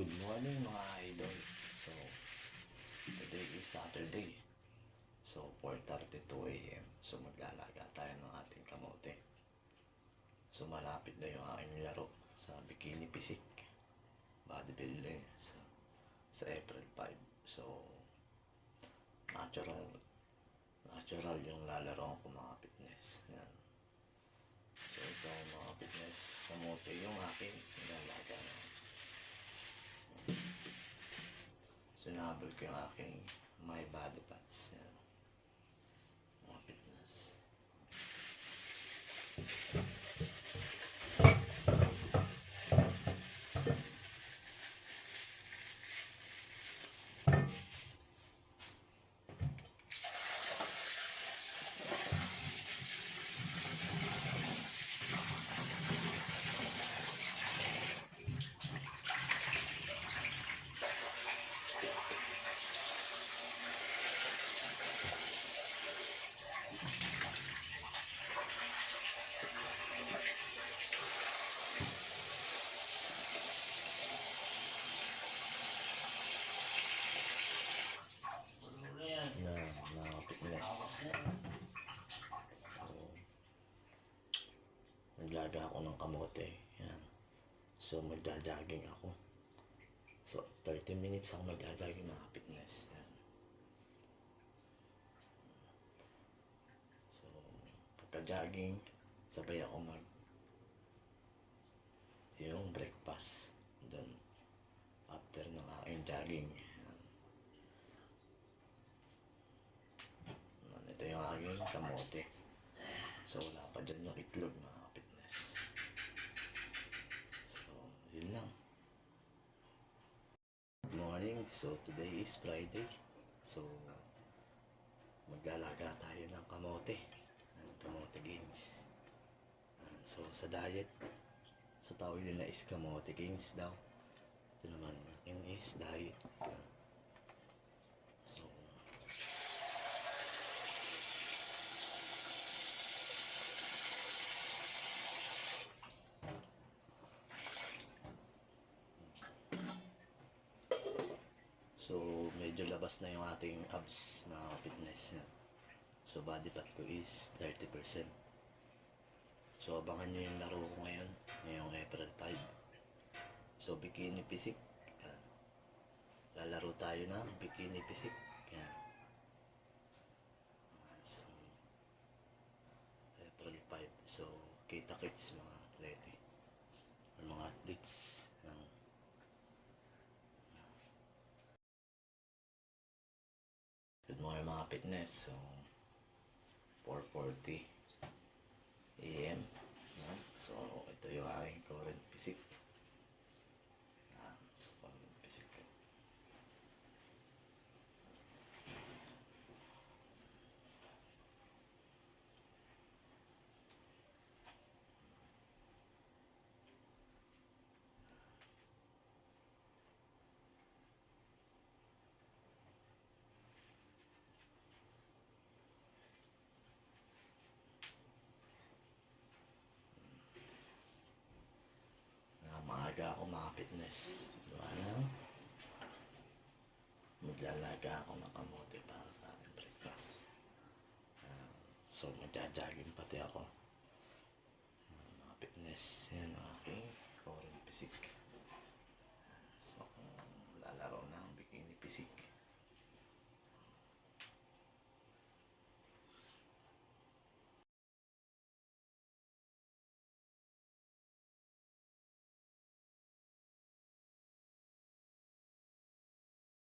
Good morning mga idol. So, today is Saturday. So, 4:32 a.m. So, maglalaga tayo ng ating kamote. So, malapit na yung aking laro sa Bikini Physique bodybuilding sa April 5. So, natural yung lalaro ko mga fitness. Yan. So, ito mga fitness kamote yung aking nilalaga na. Sinabol ko yung aking my body parts. Yan. Mga fitness. Naglaga ako ng kamote. Yan. So, magja-jogging ako. So, 30 minutes ako magja-jogging mga fitness. Yan. So, pagka-jogging, sabay ako yung breakfast. Doon, after ng aking jogging. Yan. Ito yung aking kamote. So, wala pa dyan yung itlog mga fitness. So, yun lang. Good morning. So, today is Friday. So, maglalaga tayo ng kamote. Ng kamote gains. So, sa diet, so tawag nila is kamote gains daw. Ito naman, yung is diet. So, medyo labas na yung ating abs na fitness. So, body fat ko is 30%. So, abangan nyo yung laro ko ngayon, ngayong April 5. So, Bikini Physique. Lalaro tayo ng Bikini Physique. So, April 5. So, kita-kits mga atlete. Or mga athletes. Good morning mga fitness. So, 4:40 a.m. So, ito yung aking current physique. So, current physique. Maaga ako mga fitness. Maglalaga ako ng kamote para sa aking breakfast. So, magja-jogging pati ako. Mga fitness. Yan ang aking current physique.